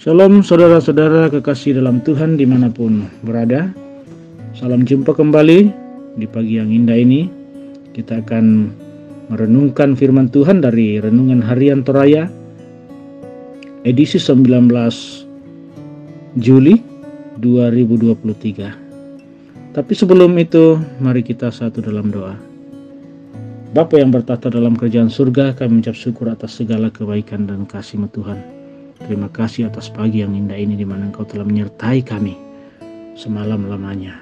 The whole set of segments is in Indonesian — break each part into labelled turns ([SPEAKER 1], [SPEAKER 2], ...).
[SPEAKER 1] Shalom saudara-saudara kekasih dalam Tuhan dimanapun berada. Salam jumpa kembali di pagi yang indah ini. Kita akan merenungkan firman Tuhan dari Renungan Harian Toraya edisi 19 Juli 2023. Tapi sebelum itu, mari kita satu dalam doa. Bapa yang bertata dalam kerajaan surga, kami mengucap syukur atas segala kebaikan dan kasih-Mu Tuhan. Terima kasih atas pagi yang indah ini di mana Engkau telah menyertai kami semalam lamanya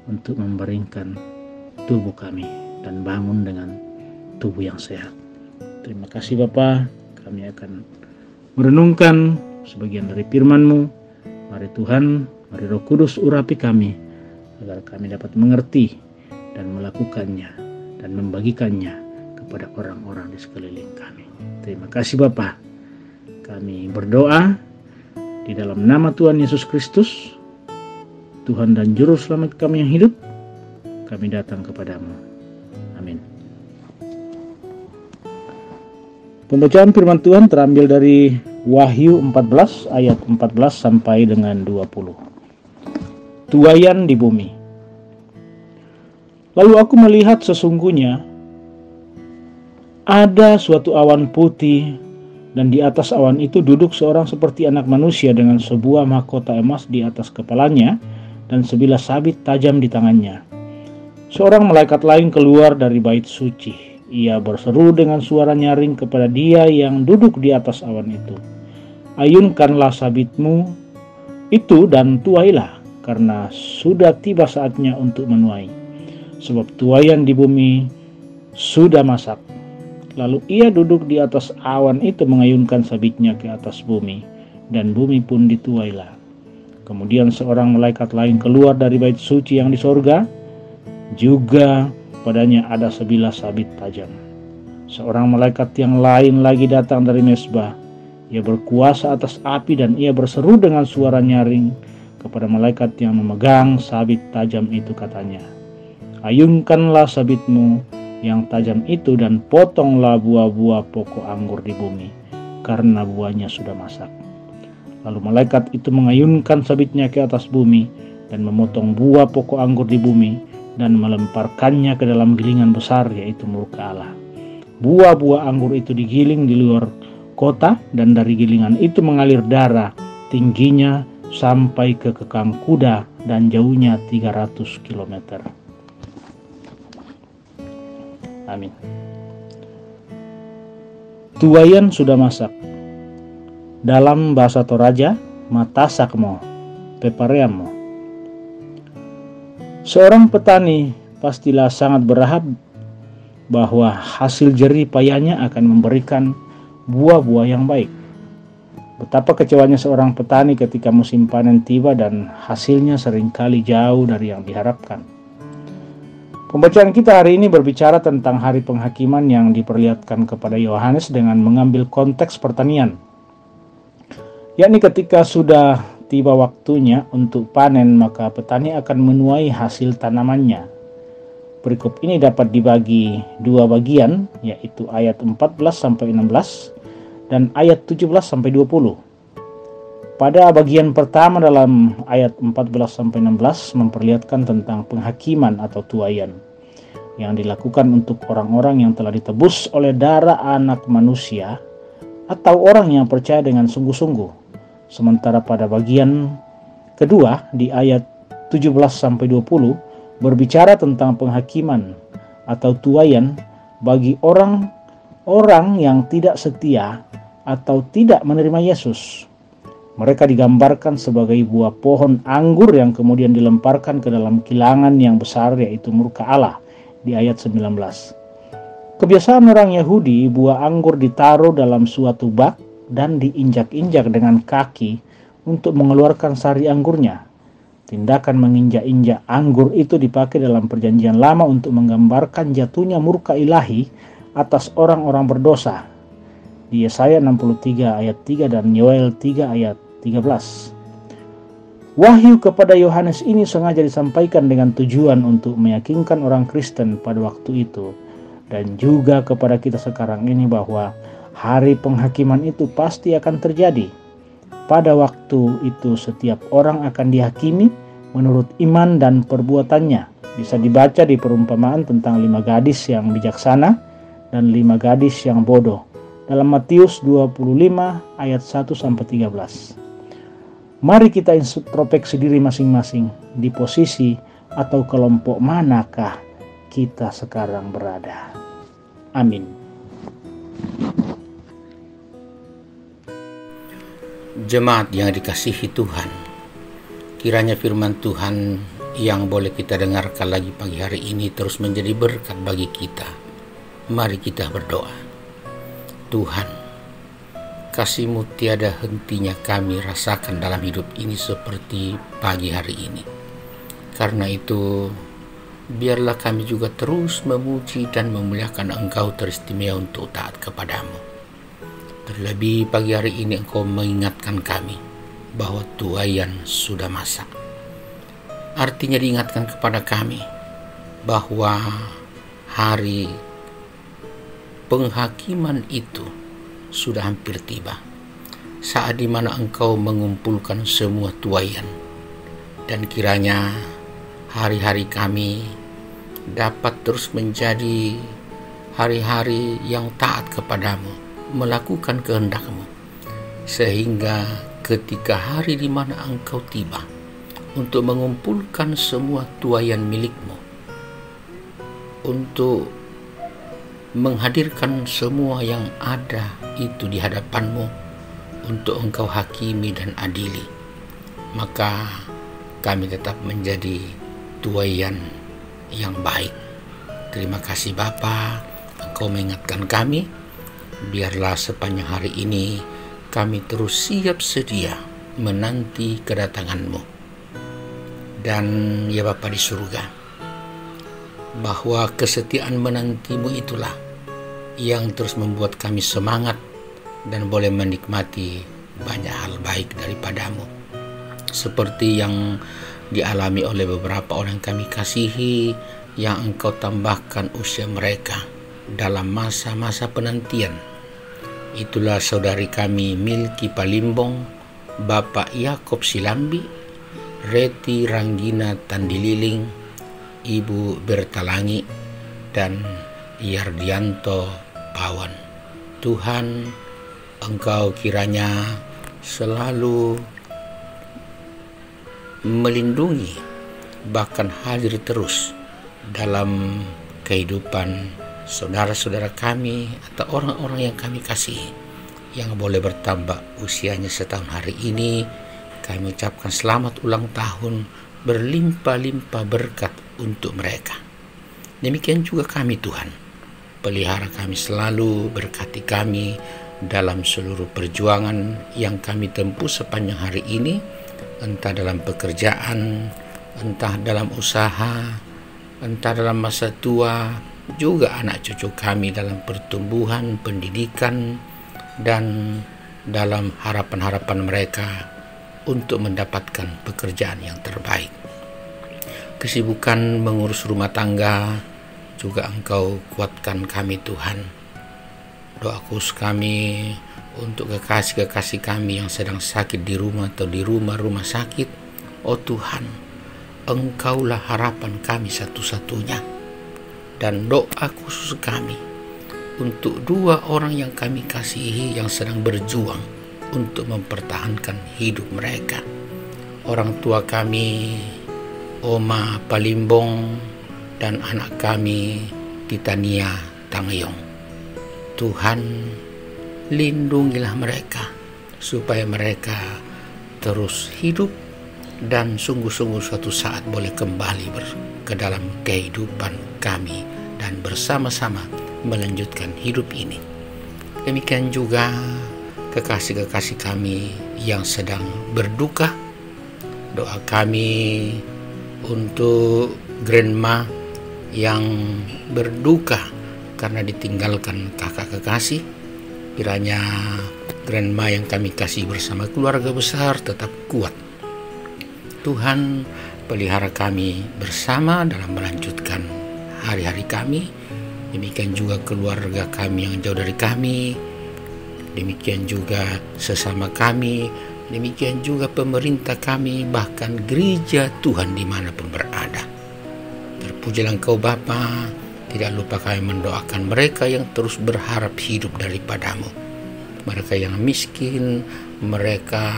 [SPEAKER 1] untuk membaringkan tubuh kami dan bangun dengan tubuh yang sehat. Terima kasih Bapa. Kami akan merenungkan sebagian dari firman-Mu. Mari Tuhan, mari Roh Kudus urapi kami agar kami dapat mengerti dan melakukannya dan membagikannya kepada orang-orang di sekeliling kami. Terima kasih Bapa. Kami berdoa di dalam nama Tuhan Yesus Kristus, Tuhan dan Juru Selamat kami yang hidup. Kami datang kepadamu. Amin. Pembacaan firman Tuhan terambil dari Wahyu 14 ayat 14 sampai dengan 20. Tuaian di bumi. Lalu aku melihat sesungguhnya ada suatu awan putih, dan di atas awan itu duduk seorang seperti anak manusia dengan sebuah mahkota emas di atas kepalanya dan sebilah sabit tajam di tangannya. Seorang malaikat lain keluar dari bait suci. Ia berseru dengan suara nyaring kepada dia yang duduk di atas awan itu. Ayunkanlah sabitmu itu dan tuailah, karena sudah tiba saatnya untuk menuai. Sebab tuaian di bumi sudah masak. Lalu ia duduk di atas awan itu mengayunkan sabitnya ke atas bumi, dan bumi pun dituailah. Kemudian seorang malaikat lain keluar dari bait suci yang di sorga, juga padanya ada sebilah sabit tajam. Seorang malaikat yang lain lagi datang dari mesbah. Ia berkuasa atas api dan ia berseru dengan suara nyaring kepada malaikat yang memegang sabit tajam itu, katanya, ayunkanlah sabitmu yang tajam itu dan potonglah buah-buah pokok anggur di bumi, karena buahnya sudah masak. Lalu malaikat itu mengayunkan sabitnya ke atas bumi dan memotong buah pokok anggur di bumi dan melemparkannya ke dalam gilingan besar, yaitu murka Allah. Buah-buah anggur itu digiling di luar kota, dan dari gilingan itu mengalir darah, tingginya sampai ke kekang kuda dan jauhnya 300 km. Amin. Tuaian sudah masak. Dalam bahasa Toraja, matasakmo, pepareamo. Seorang petani pastilah sangat berharap bahwa hasil jerih payahnya akan memberikan buah-buah yang baik. Betapa kecewanya seorang petani ketika musim panen tiba dan hasilnya seringkali jauh dari yang diharapkan. Pembacaan kita hari ini berbicara tentang hari penghakiman yang diperlihatkan kepada Yohanes dengan mengambil konteks pertanian, yakni ketika sudah tiba waktunya untuk panen, maka petani akan menuai hasil tanamannya. Perikop ini dapat dibagi dua bagian, yaitu ayat 14-16 dan ayat 17-20. Pada bagian pertama dalam ayat 14-16 memperlihatkan tentang penghakiman atau tuaian yang dilakukan untuk orang-orang yang telah ditebus oleh darah anak manusia atau orang yang percaya dengan sungguh-sungguh. Sementara pada bagian kedua di ayat 17-20 berbicara tentang penghakiman atau tuaian bagi orang-orang yang tidak setia atau tidak menerima Yesus. Mereka digambarkan sebagai buah pohon anggur yang kemudian dilemparkan ke dalam kilangan yang besar, yaitu murka Allah di ayat 19. Kebiasaan orang Yahudi, buah anggur ditaruh dalam suatu bak dan diinjak-injak dengan kaki untuk mengeluarkan sari anggurnya. Tindakan menginjak-injak anggur itu dipakai dalam perjanjian lama untuk menggambarkan jatuhnya murka ilahi atas orang-orang berdosa. Di Yesaya 63 ayat 3 dan Yoel 3 ayat 13. Wahyu kepada Yohanes ini sengaja disampaikan dengan tujuan untuk meyakinkan orang Kristen pada waktu itu dan juga kepada kita sekarang ini bahwa hari penghakiman itu pasti akan terjadi. Pada waktu itu setiap orang akan dihakimi menurut iman dan perbuatannya. Bisa dibaca di perumpamaan tentang 5 gadis yang bijaksana dan 5 gadis yang bodoh dalam Matius 25 ayat 1-13. Mari kita introspeksi diri masing-masing, di posisi atau kelompok manakah kita sekarang berada. Amin.
[SPEAKER 2] Jemaat yang dikasihi Tuhan, kiranya firman Tuhan yang boleh kita dengarkan lagi pagi hari ini terus menjadi berkat bagi kita. Mari kita berdoa. Tuhan, kasih-Mu tiada hentinya kami rasakan dalam hidup ini seperti pagi hari ini. Karena itu, biarlah kami juga terus memuji dan memuliakan Engkau teristimewa untuk taat kepadamu. Terlebih pagi hari ini Engkau mengingatkan kami bahwa tuaian sudah masak. Artinya diingatkan kepada kami bahwa hari penghakiman itu sudah hampir tiba. Saat di mana Engkau mengumpulkan semua tuaian, dan kiranya hari-hari kami dapat terus menjadi hari-hari yang taat kepadamu, melakukan kehendak-Mu, sehingga ketika hari di mana Engkau tiba untuk mengumpulkan semua tuaian milik-Mu, untuk menghadirkan semua yang ada itu di hadapan-Mu untuk Engkau hakimi dan adili, maka kami tetap menjadi tuaian yang baik. Terima kasih Bapa, Engkau mengingatkan kami. Biarlah sepanjang hari ini kami terus siap sedia menanti kedatangan-Mu. Dan ya Bapa di surga, bahwa kesetiaan menanti-Mu itulah yang terus membuat kami semangat dan boleh menikmati banyak hal baik daripada-Mu. Seperti yang dialami oleh beberapa orang yang kami kasihi, yang Engkau tambahkan usia mereka dalam masa-masa penantian. Itulah saudari kami Milky Palimbong, Bapak Yakob Silambi, Reti Ranggina Tandililing, Ibu Bertalangi, dan Yardianto Pawan. Tuhan, Engkau kiranya selalu melindungi, bahkan hadir terus dalam kehidupan saudara-saudara kami atau orang-orang yang kami kasihi yang boleh bertambah usianya setahun hari ini. Kami ucapkan selamat ulang tahun, berlimpah-limpah berkat untuk mereka. Demikian juga kami Tuhan, pelihara kami selalu, berkati kami dalam seluruh perjuangan yang kami tempuh sepanjang hari ini, entah dalam pekerjaan, entah dalam usaha, entah dalam masa tua, juga anak cucu kami dalam pertumbuhan, pendidikan, dan dalam harapan-harapan mereka untuk mendapatkan pekerjaan yang terbaik. Kesibukan mengurus rumah tangga juga Engkau kuatkan kami Tuhan. Doaku kami untuk kekasih-kekasih kami yang sedang sakit di rumah atau di rumah-rumah sakit. Oh Tuhan, Engkaulah harapan kami satu-satunya. Dan doa khusus kami untuk 2 orang yang kami kasihi yang sedang berjuang untuk mempertahankan hidup mereka. Orang tua kami, Oma Palimbong, dan anak kami, Titania Tangyong. Tuhan, lindungilah mereka supaya mereka terus hidup dan sungguh-sungguh suatu saat boleh kembali ke dalam kehidupan kami dan bersama-sama melanjutkan hidup ini. Demikian juga kekasih-kekasih kami yang sedang berduka. Doa kami untuk grandma yang berduka karena ditinggalkan kakak kekasih. Kiranya grandma yang kami kasih bersama keluarga besar tetap kuat. Tuhan, pelihara kami bersama dalam melanjutkan hari-hari kami. Demikian juga keluarga kami yang jauh dari kami. Demikian juga sesama kami Demikian juga pemerintah kami, bahkan gereja Tuhan dimanapun berada. Terpujilah Engkau Bapa. Tidak lupa kami mendoakan mereka yang terus berharap hidup daripada-Mu. Mereka yang miskin, mereka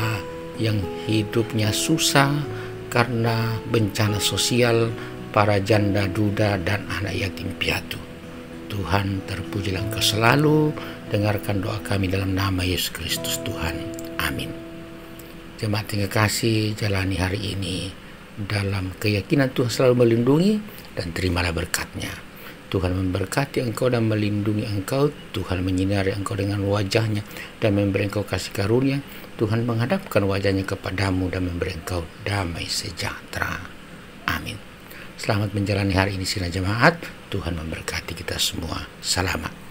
[SPEAKER 2] yang hidupnya susah karena bencana sosial, para janda duda dan anak yatim piatu. Tuhan, terpujilah Engkau selalu. Dengarkan doa kami dalam nama Yesus Kristus Tuhan. Amin. Jemaat yang kekasih, jalani hari ini dalam keyakinan Tuhan selalu melindungi, dan terimalah berkat-Nya. Tuhan memberkati engkau dan melindungi engkau. Tuhan menyinari engkau dengan wajah-Nya dan memberi engkau kasih karunia. Tuhan menghadapkan wajah-Nya kepadamu dan memberi engkau damai sejahtera. Amin. Selamat menjalani hari ini, sina jemaat. Tuhan memberkati kita semua. Selamat.